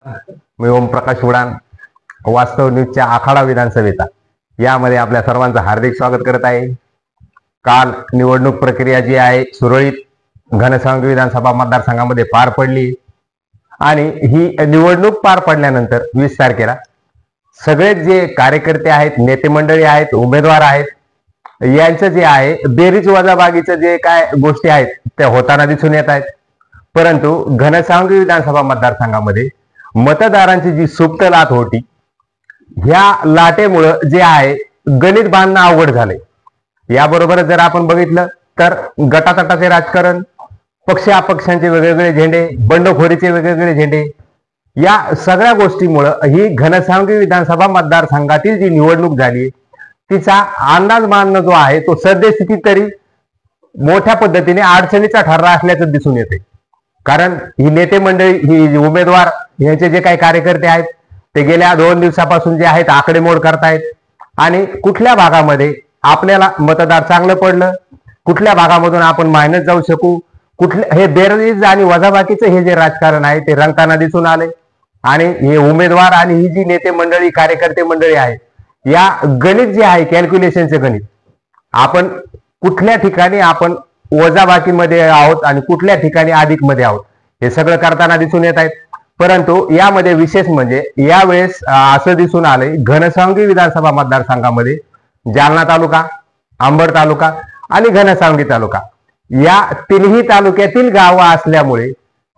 मी ओमप्रकाश उडान, वास्तव न्यूजच्या आखाडा विधानसभेचा यामध्ये आपल्या सर्वांचं हार्दिक स्वागत करत आहे। काल निवडणूक प्रक्रिया जी आहे सुरळीत घनसावंगी विधानसभा मतदारसंघामध्ये पार पडली आणि ही निवडणूक पार पडल्यानंतर 20 तारखेला सगळे जे कार्यकर्ते आहेत, नेते मंडळी आहेत, उमेदवार आहेत, यांचं जे आहे बेरीज वजाबागीचं जे काय गोष्टी आहेत त्या होताना दिसून येत आहेत। परंतु घनसावंगी विधानसभा मतदारसंघामध्ये मतदारांची जी सुप्त लाट होती, ह्या लाटेमुळे जे आहे गणित बांधणं अवघड झाले। याबरोबरच जर आपण बघितलं तर गटातटाचे राजकारण, पक्ष अपक्षांचे वेगवेगळे झेंडे, बंडखोरीचे वेगवेगळे झेंडे, या सगळ्या गोष्टीमुळे ही घनसावंगी विधानसभा मतदारसंघातील जी निवडणूक झाली तिचा अंदाज बांधणं जो आहे तो सद्यस्थितीत तरी मोठ्या पद्धतीने अडचणीचा ठरला असल्याचं दिसून येते। कारण ही नेते मंडळी, ही उमेदवार यांचे जे काही कार्यकर्ते आहेत ते गेल्या 2 दिवसापासून जे आहेत आकडेमोड करतायत आणि कुठल्या भागामध्ये आपल्याला मतदार चांगलं पडलं, कुठल्या भागामधून आपण मायनस जाऊ शकू, कुठले हे बेरीज आणि वजाबाकीचं हे जे राजकारण आहे ते रंगताना दिसून आले। आणि हे उमेदवार आणि ही जी नेते मंडळी, कार्यकर्ते मंडळी आहे, या गणित जे आहे कॅल्क्युलेशनचे गणित, आपण कुठल्या ठिकाणी आपण वजाबाकीमध्ये आहोत आणि कुठल्या ठिकाणी अधिक मध्ये आहोत हे सगळं करताना दिसून येत आहेत। परंतु यामध्ये विशेष म्हणजे यावेळेस असं दिसून आले घनसावंगी विधानसभा मतदारसंघामध्ये जालना तालुका, अंबड तालुका आणि घनसावंगी तालुका या तिन्ही तालुक्यातील गावं असल्यामुळे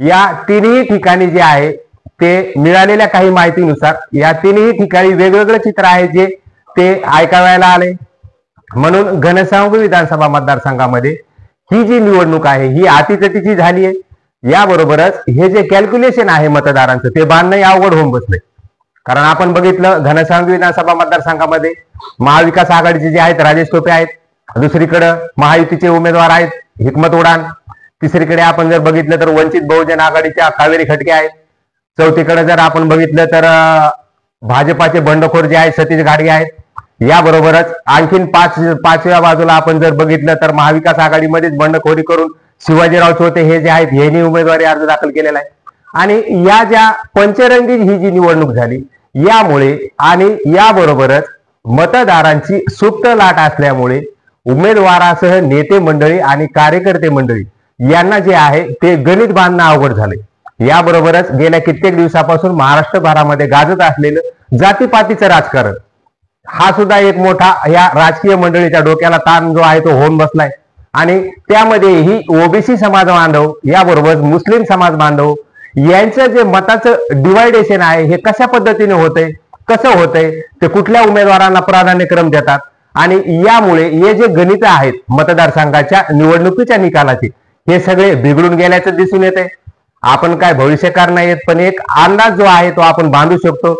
या तिन्ही ठिकाणी जे आहे ते मिळालेल्या काही माहितीनुसार या तिन्ही ठिकाणी वेगवेगळं चित्र आहे जे ते ऐकायला आले। म्हणून घनसावंगी विधानसभा मतदारसंघामध्ये ही जी निवडणूक आहे ही अटीतटीची झाली आहे। याबरोबरच हे जे कॅल्क्युलेशन आहे मतदारांचं ते बांधणं अवघड होऊन बसले। कारण आपण बघितलं घनसावंगी विधानसभा मतदारसंघामध्ये महाविकास आघाडीचे जे आहेत राजेश टोपे आहेत, दुसरीकडे महायुतीचे उमेदवार आहेत हिकमत उडान, तिसरीकडे आपण जर बघितलं तर वंचित बहुजन आघाडीच्या कावेरी खटके आहेत, चौथीकडे जर आपण बघितलं तर भाजपाचे बंडखोर जे आहेत सतीश घाडगे आहेत, याबरोबरच आणखीन पाचव्या बाजूला आपण जर बघितलं तर महाविकास आघाडीमध्येच बंडखोरी करून शिवाजीराव चोते हे जे आहेत यांनी उमेदवारी अर्ज दाखल केलेला आहे। आणि या ज्या पंचरंगी ही जी निवडणूक झाली यामुळे आणि याबरोबरच मतदारांची सुप्त लाट असल्यामुळे उमेदवारासह नेते मंडळी आणि कार्यकर्ते मंडळी यांना जे आहे ते गणित बांधणं अवघड झाले। याबरोबरच गेल्या कित्येक दिवसापासून महाराष्ट्रभरामध्ये गाजत असलेलं जातीपातीचं राजकारण हा सुद्धा एक मोठा या राजकीय मंडळीच्या डोक्याला ताण जो आहे तो होऊन बसलाय। आणि त्यामध्येही ओबीसी समाज बांधव याबरोबर मुस्लिम समाज बांधव यांचं जे मताचं डिवायडेशन आहे हे कशा पद्धतीने होतंय, कसं होतंय, ते कुठल्या उमेदवारांना प्राधान्यक्रम देतात आणि यामुळे हे जे गणित आहेत मतदारसंघाच्या निवडणुकीच्या निकालाचे हे सगळे बिघडून गेल्याचं दिसून येते। आपण काय भविष्यकार नाहीत, पण एक अंदाज जो आहे तो आपण बांधू शकतो।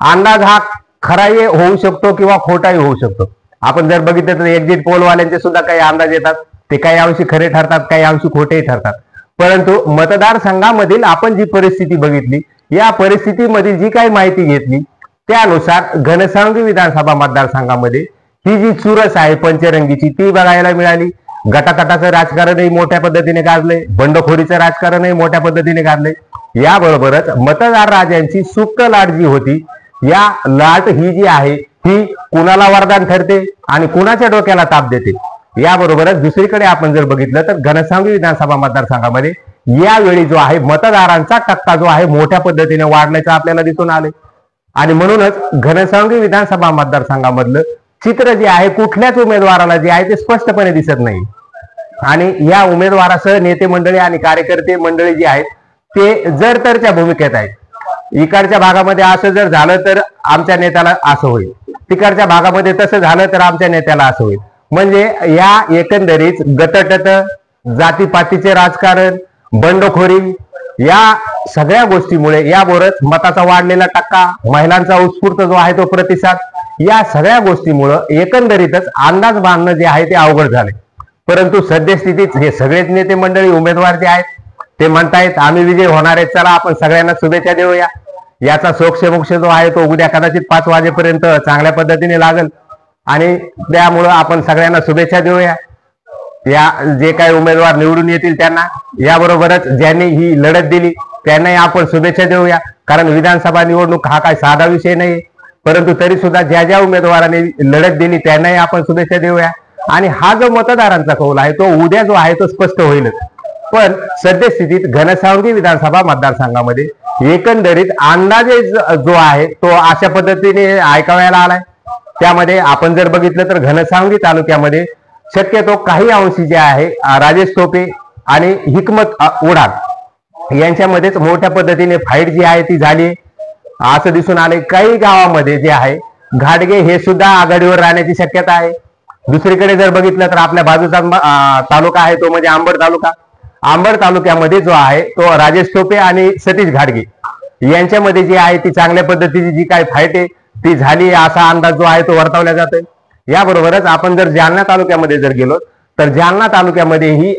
अंदाज हा खराही होऊ शकतो किंवा खोटाही होऊ शकतो। आपण जर बघितलं तर एक्झिट पोल वाल्यांचे सुद्धा काही अंदाज येतात, ते काही अंशी खरे ठरतात, काही अंशी खोटेही ठरतात। परंतु मतदारसंघामधील आपण जी परिस्थिती बघितली, या परिस्थितीमध्ये जी काही माहिती घेतली त्यानुसार घनसावंगी विधानसभा मतदारसंघामध्ये ही जी चुरस आहे पंचरंगीची ती बघायला मिळाली। गटातटाचं राजकारणही मोठ्या पद्धतीने गाजले, बंडखोरीचं राजकारणही मोठ्या पद्धतीने गाजले। याबरोबरच मतदार राजांची सुप्त लाट जी होती, या लाट ही जी आहे ही कुणाला वरदान ठरते आणि कुणाच्या डोक्याला ताप देते। याबरोबरच दुसरीकडे आपण जर बघितलं तर घनसावंगी विधानसभा मतदारसंघामध्ये यावेळी जो आहे मतदारांचा टक्का जो आहे मोठ्या पद्धतीने वाढण्याचं आपल्याला दिसून आले। आणि म्हणूनच घनसावंगी विधानसभा मतदारसंघामधलं चित्र जे आहे कुठल्याच उमेदवाराला जे आहे ते स्पष्टपणे दिसत नाही। आणि या उमेदवारासह नेते मंडळी आणि कार्यकर्ते मंडळी जी आहेत ते जर तरच्या भूमिकेत आहेत। इकडच्या भागामध्ये असं जर झालं तर आमच्या नेत्याला असं होईल, तिकडच्या भागामध्ये तसं झालं तर आमच्या नेत्याला असं होईल। म्हणजे या एकंदरीत गटतट, जातीपातीचे राजकारण, बंडखोरी या सगळ्या गोष्टीमुळे याबरोबरच मताचा वाढलेला टक्का, महिलांचा उत्स्फूर्त जो आहे तो प्रतिसाद, या सगळ्या गोष्टीमुळे एकंदरीतच अंदाज बांधणं जे आहे ते अवघड झाले। परंतु सद्यस्थितीत हे सगळेच नेते मंडळी, उमेदवार जे आहेत ते म्हणतायत आम्ही विजय होणार आहेत, चला आपण सगळ्यांना शुभेच्छा देऊया। याचा सोक्षमोक्ष जो आहे तो उद्या कदाचित 5 वाजेपर्यंत चांगल्या पद्धतीने लागेल आणि त्यामुळं आपण सगळ्यांना शुभेच्छा देऊया। या जे काही उमेदवार निवडून येतील त्यांना, याबरोबरच ज्यांनी ही लढत दिली त्यांनाही आपण शुभेच्छा देऊया। कारण विधानसभा निवडणूक हा काय साधा विषय नाही, परंतु तरी सुद्धा ज्या ज्या उमेदवारांनी लढत दिली त्यांनाही आपण शुभेच्छा देऊया. आणि हा जो मतदारांचा कौल आहे तो उद्या जो आहे तो स्पष्ट होईलच. पण सद्यस्थितीत घनसावंगी विधानसभा मतदारसंघामध्ये एकंदरीत अंदाजे जो आहे तो अशा पद्धतीने ऐकावयाला आलाय. त्यामध्ये आपण जर बघितलं तर घनसावंगी तालुक्यामध्ये शक्यतो काही अंशी जे आहे राजेश टोपे आणि हिकमत उडान यांच्यामध्येच मोठ्या पद्धतीने फाईट जी आहे ती झाली असं दिसून आले. काही गावामध्ये जे आहे घाटगे हे सुद्धा आघाडीवर राहण्याची शक्यता आहे. दुसरीकडे जर बघितलं तर आपल्या बाजूचा तालुका आहे तो म्हणजे अंबड तालुका. अंबड तालुक्यामध्ये जो आहे तो राजेश टोपे आणि सतीश घाटगे यांच्यामध्ये जी आहे ती चांगल्या पद्धतीची जी काही फाईट आहे ती झाली असा अंदाज जो आहे तो वर्तवला जातोय. याबरोबरच आपण जर जालना तालुक्यामध्ये जर गेलो तर जालना तालुक्यामध्ये ही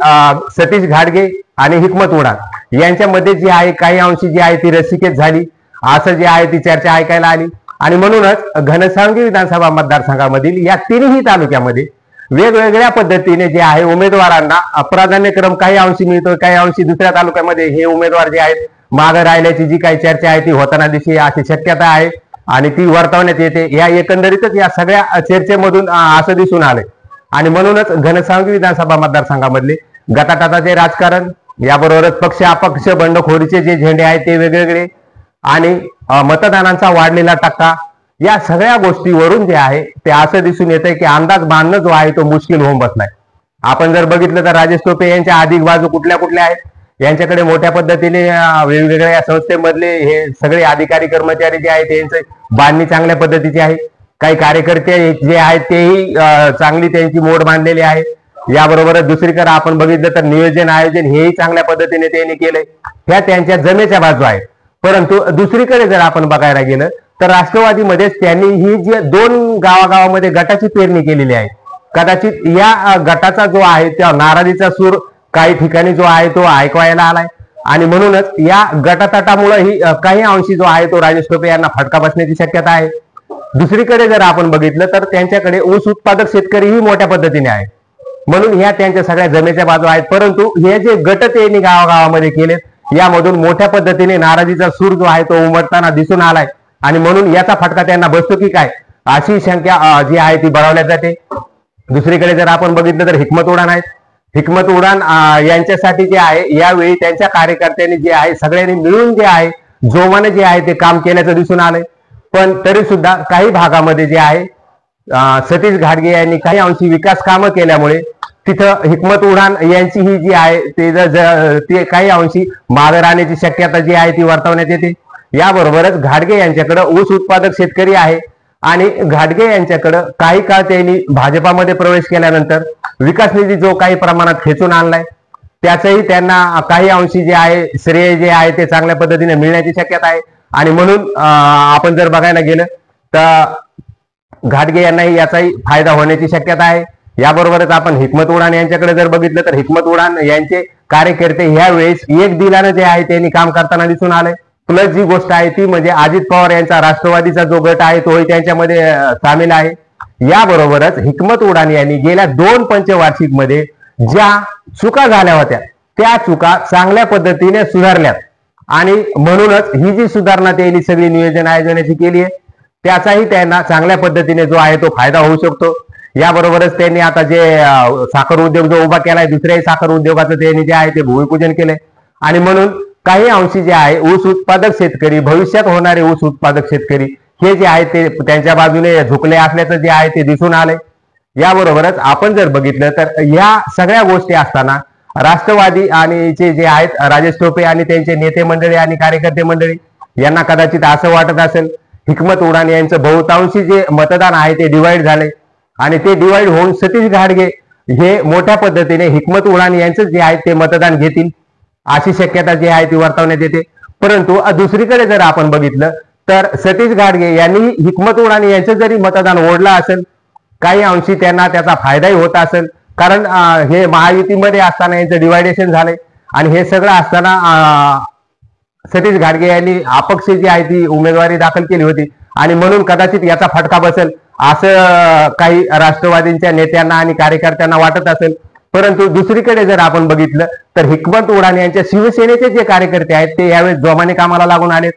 सतीश घाटगे आणि हिकमत उडान यांच्यामध्ये जी आहे काही अंशी जी आहे ती रस्सीखेच झाली असं जे आहे ती चर्चा ऐकायला आली. आणि म्हणूनच घनसावंगी विधानसभा मतदारसंघामधील या तिन्ही तालुक्यामध्ये वेगवेगळ्या पद्धतीने जे आहे उमेदवारांना प्राधान्यक्रम काही अंशी मिळतो, काही अंशी दुसऱ्या तालुक्यामध्ये हे उमेदवार जे आहेत मागे राहिल्याची जी काही चर्चा आहे ती होताना दिसते अशी शक्यता आहे आणि ती वर्तवण्यात येते. या एकंदरीतच या सगळ्या चर्चेमधून असं दिसून आलंय. आणि म्हणूनच घनसावंगी विधानसभा मतदारसंघामधले गटाटाटाचे राजकारण, याबरोबरच पक्ष अपक्ष बंडखोरीचे जे झेंडे आहेत ते वेगवेगळे आणि मतदानांचा वाढलेला टक्का, या सगळ्या गोष्टीवरून जे आहे ते असं दिसून येतंय की अंदाज बांधणं जो आहे तो मुश्किल होऊन बसलाय. आपण जर बघितलं तर राजेश टोपे यांच्या अधिक बाजू कुठल्या कुठल्या आहेत, यांच्याकडे मोठ्या पद्धतीने वेगवेगळ्या या संस्थेमधले हे सगळे अधिकारी कर्मचारी जे आहेत यांचे बांधणी चांगल्या पद्धतीची आहे. काही कार्यकर्ते जे आहेत तेही चांगली त्यांची मोड बांधलेली आहे. याबरोबरच दुसरीकडे आपण बघितलं तर नियोजन आयोजन हेही चांगल्या पद्धतीने त्यांनी केलंय. ह्या त्यांच्या जमेच्या बाजू आहेत. परंतु दुसरीकडे जर आपण बघायला गेलं तर राष्ट्रवादीमध्येच त्यांनी ही जी 2 गावागावामध्ये गटाची पेरणी केलेली आहे. कदाचित या गटाचा जो आहे त्या नाराजीचा सूर काही ठिकाणी जो आहे तो ऐकवायला आलाय आणि म्हणूनच या गटातटामुळे ही काही अंशी जो आहे तो राजेश टोपे यांना फटका बसण्याची शक्यता आहे. दुसरीकडे जर आपण बघितलं तर त्यांच्याकडे ऊस उत्पादक शेतकरीही मोठ्या पद्धतीने आहे. म्हणून ह्या त्यांच्या सगळ्या जमेच्या बाजू आहेत. परंतु हे जे गट त्यांनी गावागावामध्ये केलेत यामधून मोठ्या पद्धतीने नाराजीचा सूर जो आहे तो उमटताना दिसून आलाय आणि म्हणून याचा फटका त्यांना बसतो की काय अशी शंका जी आहे ती बळावल्यात जाते. दुसरीकडे जर आपण बघितलं तर हिकमत उडान आहेत. हिकमत उडान यांच्यासाठी जे आहे यावेळी त्यांच्या कार्यकर्त्यांनी जे आहे सगळ्यांनी मिळून जे आहे जोमाने जे आहे ते काम केल्याचं दिसून आलंय. पण तरी सुद्धा काही भागामध्ये जे आहे सतीश घाटगे यांनी काही अंशी विकास कामं केल्यामुळे तिथं हिकमत उडान यांची ही जी आहे ते काही अंशी मागे राहण्याची शक्यता जी आहे ती वर्तवण्यात येते. याबरोबरच घाटगे यांच्याकडे ऊस उत्पादक शेतकरी आहे आणि घाटगे यांच्याकडं काही काळ त्यांनी भाजपामध्ये प्रवेश केल्यानंतर विकास निधी जो काही प्रमाणात खेचून आणलाय त्याचंही त्यांना काही अंशी जे आहे श्रेय जे आहे ते चांगल्या पद्धतीने मिळण्याची शक्यता आहे. आणि म्हणून आपण जर बघायला गेलं तर घाटगे यांनाही याचाही फायदा होण्याची शक्यता आहे. याबरोबरच आपण हिकमत उडान यांच्याकडे जर बघितलं तर हिकमत उडान यांचे कार्यकर्ते ह्या वेळेस एक दिलानं जे आहे त्यांनी काम करताना दिसून आलंय. प्लस जी गोष्ट आहे ती म्हणजे अजित पवार यांचा राष्ट्रवादीचा जो गट आहे तोही त्यांच्यामध्ये सामील आहे. याबरोबरच हिकमत उडान यांनी गेल्या 2 पंचवार्षिक मध्ये ज्या चुका झाल्या होत्या त्या चुका चांगल्या पद्धतीने सुधारल्यात आणि म्हणूनच ही जी सुधारणा त्यांनी सगळी नियोजन आयोजनाची केली आहे त्याचाही त्यांना चांगल्या पद्धतीने जो आहे तो फायदा होऊ शकतो. याबरोबरच त्यांनी आता जे साखर उद्योग जो उभा केलाय दुसऱ्याही साखर उद्योगाचं त्यांनी जे आहे ते भूमिपूजन केलंय आणि म्हणून काही अंशी जे आहे ऊस उत्पादक शेतकरी भविष्यात होणारे ऊस उत्पादक शेतकरी हे जे आहे ते त्यांच्या बाजूने झुकले असल्याचं जे आहे ते दिसून आलंय. याबरोबरच आपण जर बघितलं तर या सगळ्या गोष्टी असताना राष्ट्रवादी आणि जे आहेत राजेश टोपे आणि त्यांचे नेते मंडळी आणि कार्यकर्ते मंडळी यांना कदाचित असं वाटत असेल हिकमत उडान यांचं बहुतांशी जे मतदान आहे ते डिवाइड झाले आणि ते डिवाइड होऊन सतीश घाटगे हे मोठ्या पद्धतीने हिकमत उडान यांचं जे आहे ते मतदान घेतील अशी शक्यता जी आहे ती वर्तवण्यात येते. परंतु दुसरीकडे जर आपण बघितलं तर सतीश घाटगे यांनी हिकमत उडान यांचं जरी मतदान ओढलं असेल काही अंशी त्यांना त्याचा फायदाही होत असेल कारण हे महायुतीमध्ये असताना यांचं डिवायडेशन झालंय आणि हे सगळं असताना सतीश घाटगे यांनी अपक्ष जी आहे ती उमेदवारी दाखल केली होती आणि म्हणून कदाचित याचा फटका बसेल असं काही राष्ट्रवादींच्या नेत्यांना आणि कार्यकर्त्यांना वाटत असेल. परंतु दुसरीकडे जर आपण बघितलं तर हिकमत उडान यांच्या शिवसेनेचे जे कार्यकर्ते आहेत ते यावेळेस जोमाने कामाला लागून आलेत.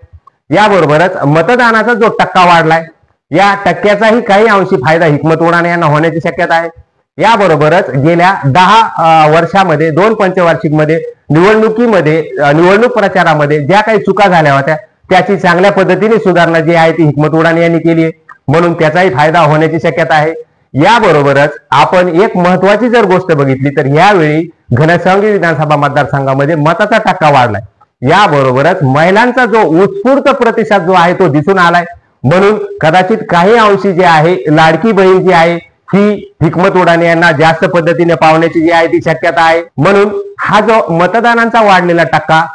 याबरोबरच मतदानाचा जो टक्का वाढलाय या टक्क्याचाही काही अंशी फायदा हिकमत उडाणे यांना होण्याची शक्यता आहे। याबरोबरच गेल्या 10 वर्षामध्ये 2 पंचवार्षिक मध्ये निवडणूक प्रचारामध्ये ज्या काही चुका झाल्या होत्या त्याची चांगल्या पद्धतीने सुधारणा जी आहे ती हिकमत उडाणे यांनी केली आहे, म्हणून त्याचाही फायदा होण्याची शक्यता आहे। याबरोबरच आपण एक महत्वाची जर गोष्ट बघितली तर यावेळी घनसावंगी विधानसभा मतदारसंघामध्ये मताचा टक्का वाढलाय। याबरोबरच महिलांचा जो उत्स्फूर्त प्रतिसाद जो आहे तो दिसून आलाय, म्हणून कदाचित काही अंशी जे आहे लाडकी बहीण जी आहे ही हिकमत उडाणे यांना जास्त पद्धतीने पावण्याची जी आहे ती शक्यता आहे। म्हणून हा जो मतदानांचा वाढलेला टक्का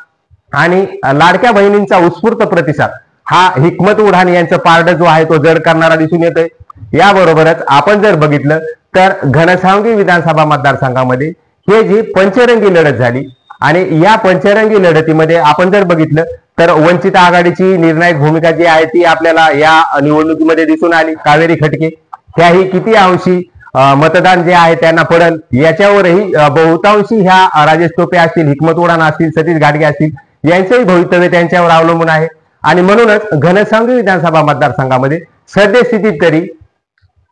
आणि लाडक्या बहिणींचा उत्स्फूर्त प्रतिसाद हा हिकमत उडाणे यांचं पारड जो आहे तो जड करणारा दिसून येतोय। याबरोबरच आपण जर बघितलं तर घनसावंगी विधानसभा मतदारसंघामध्ये हे जी पंचरंगी लढत झाली आणि या पंचरंगी लढतीमध्ये आपण जर बघितलं तर वंचित आघाडीची निर्णायक भूमिका जी आहे ती आपल्याला या निवडणुकीमध्ये दिसून आली। कावेरी खटके त्याही किती अंशी मतदान जे आहे त्यांना पडल याच्यावरही बहुतांशी ह्या राजेश टोपे असतील, हिकमत उडाणा असतील, सतीश घाटगे असतील यांचेही भवितव्य त्यांच्यावर अवलंबून आहे। आणि म्हणूनच घनसावंगी विधानसभा मतदारसंघामध्ये सद्यस्थितीत तरी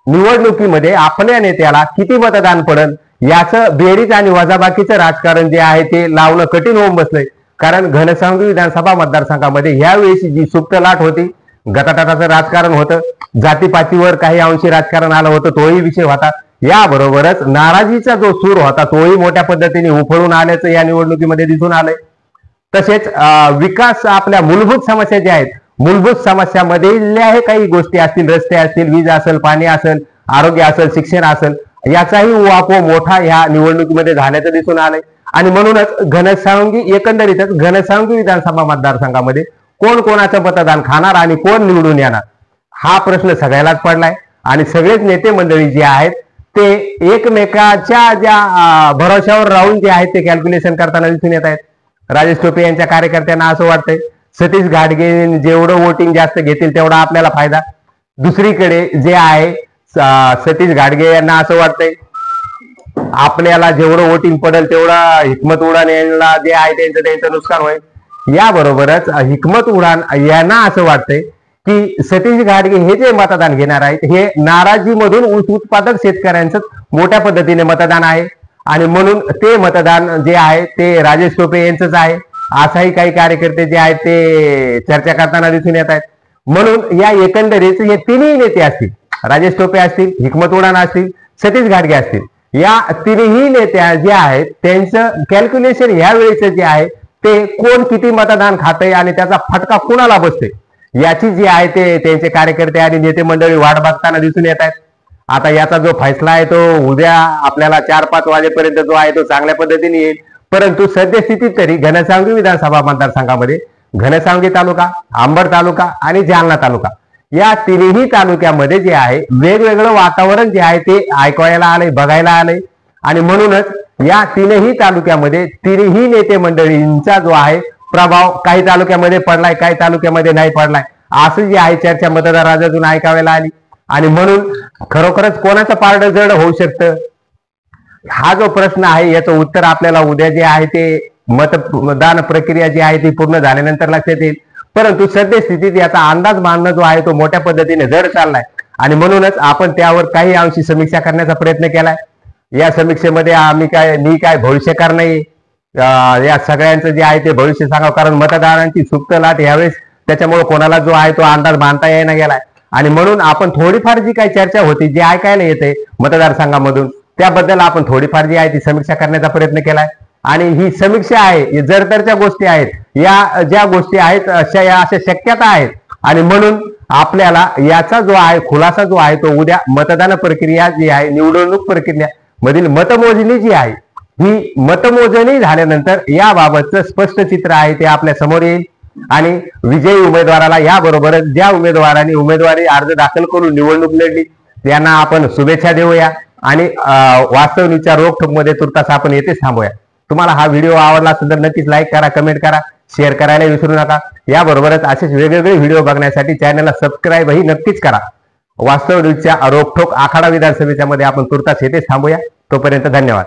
निवडणुकीमध्ये आपल्या नेत्याला किती मतदान पडल याचं बेरीज आणि वजाबाकीचं राजकारण जे आहे ते लावणं कठीण होऊन बसलंय। कारण घनसावंगी विधानसभा मतदारसंघामध्ये ह्यावेळेस जी सुप्त लाट होती, गटाटाटाचं राजकारण होतं, जातीपातीवर काही अंशी राजकारण आलं होतं, तोही विषय होता। याबरोबरच नाराजीचा जो सूर होता तोही मोठ्या पद्धतीने उफळून आल्याचं या निवडणुकीमध्ये दिसून आलंय। तसेच विकास आपल्या मूलभूत समस्या ज्या आहेत, मूलभूत समस्यामधील काही गोष्टी असतील, रस्ते असतील, वीज असेल, पाणी असेल, आरोग्य असेल, शिक्षण असेल, याचाही उहापोह मोठा या निवडणुकीमध्ये झाल्याचं दिसून आलंय। आणि म्हणूनच एकंदरीतच घनसावंगी विधानसभा मतदारसंघामध्ये कोण कोणाचं मतदान खाणार आणि कोण निवडून येणार हा प्रश्न सगळ्यालाच पडलाय। आणि सगळेच नेते मंडळी जे आहेत ते एकमेकाच्या ज्या भरोशावर राहून जे आहेत ते कॅल्क्युलेशन करताना दिसून येत आहेत। राजेश टोपे यांच्या कार्यकर्त्यांना असं वाटतंय सतीश घाटगे जेवढं वोटिंग जास्त घेतील तेवढा आपल्याला फायदा। दुसरीकडे जे आहे सतीश घाटगे यांना असं वाटतंय आपल्याला जेवढं वोटिंग पडेल तेवढा हिकमत उडाण यांना जे आहे त्यांचं नुकसान होईल। याबरोबरच हिकमत उडाण यांना असं वाटतंय की सतीश घाटगे हे जे मतदान घेणार आहेत हे नाराजीमधून ऊस उत्पादक शेतकऱ्यांचं मोठ्या पद्धतीने मतदान आहे आणि म्हणून ते मतदान जे आहे ते राजेश टोपे यांचंच आहे असाही काही कार्यकर्ते जे आहेत ते चर्चा करताना दिसून येत आहेत। म्हणून या एकंदरीत हे तिन्ही नेते असतील, राजेश टोपे असतील, हिकमत उडाण असतील, सतीश घाटगे असतील, या तिन्ही नेत्या जे आहेत त्यांचं कॅल्क्युलेशन यावेळेचं जे आहे ते कोण किती मतदान खातंय आणि त्याचा फटका कुणाला बसतोय याची जी आहे ते त्यांचे कार्यकर्ते आणि नेते मंडळी वाट बघताना दिसून येत आहेत। आता याचा जो फैसला आहे तो उद्या आपल्याला 4-5 वाजेपर्यंत जो आहे तो चांगल्या पद्धतीने येईल। परंतु सद्यस्थितीत तरी घनसावंगी विधानसभा मतदारसंघामध्ये घनसावंगी तालुका, अंबड तालुका आणि जालना तालुका या तिन्ही तालुक्यामध्ये जे आहे वेगवेगळं वातावरण जे आहे ते ऐकायला आलंय, बघायला आलंय। आणि म्हणूनच या तीनही तालुक्यामध्ये तिन्ही नेते मंडळींचा जो आहे प्रभाव काही तालुक्यामध्ये पडलाय, काही तालुक्यामध्ये नाही पडलाय, असं जी आहे चर्चा मतदारातून ऐकायला आली। आणि म्हणून खरोखरच कोणाचं पारड जड होऊ शकतं हा जो प्रश्न आहे याचं उत्तर आपल्याला उद्या जे आहे ते मतदान प्रक्रिया जी आहे ती पूर्ण झाल्यानंतर लक्षात येईल। परंतु सद्यस्थितीत याचा अंदाज बांधणं जो आहे तो मोठ्या पद्धतीने जड चाललाय आणि म्हणूनच आपण त्यावर काही अंशी समीक्षा करण्याचा प्रयत्न केलाय। या समीक्षेमध्ये मी काय भविष्यकार नाही, या सगळ्यांचं जे आहे ते भविष्य सांगावं, कारण मतदारांची सुप्त लाट यावेळेस त्याच्यामुळे कोणाला जो आहे तो अंदाज बांधता येईना गेलाय। आणि म्हणून आपण थोडीफार जी काही चर्चा होती जी ऐकायला येते मतदारसंघामधून त्याबद्दल आपण थोडीफार जी आहे ती समीक्षा करण्याचा प्रयत्न केलाय। आणि ही समीक्षा आहे जरतरच्या गोष्टी आहेत, या ज्या गोष्टी आहेत अशा शक्यता आहेत आणि म्हणून आपल्याला याचा जो आहे खुलासा जो आहे तो उद्या मतदान प्रक्रिया जी आहे निवडणूक प्रक्रिया मधील मतमोजणी जी आहे ही मतमोजणी झाल्यानंतर याबाबतचं स्पष्ट चित्र आहे ते आपल्या समोर येईल। आणि विजयी उमेदवाराला याबरोबरच ज्या उमेदवारांनी उमेदवारी अर्ज दाखल करून निवडणूक लढली त्यांना आपण शुभेच्छा देऊया आणि वास्तवनिकच्या रोखोकमध्ये तुर्तास आपण येथेच थांबूया। तुम्हाला हा व्हिडिओ आवडला असेल तर नक्कीच लाईक करा, कमेंट करा, शेअर करायला विसरू नका। याबरोबरच असेच वेगवेगळे व्हिडिओ बघण्यासाठी चॅनलला सबस्क्राईब ही नक्कीच करा। वास्तवनिकच्या रोखोक आखाडा विधानसभेच्या मध्ये आपण तुर्तास येथेच थांबूया। तोपर्यंत धन्यवाद।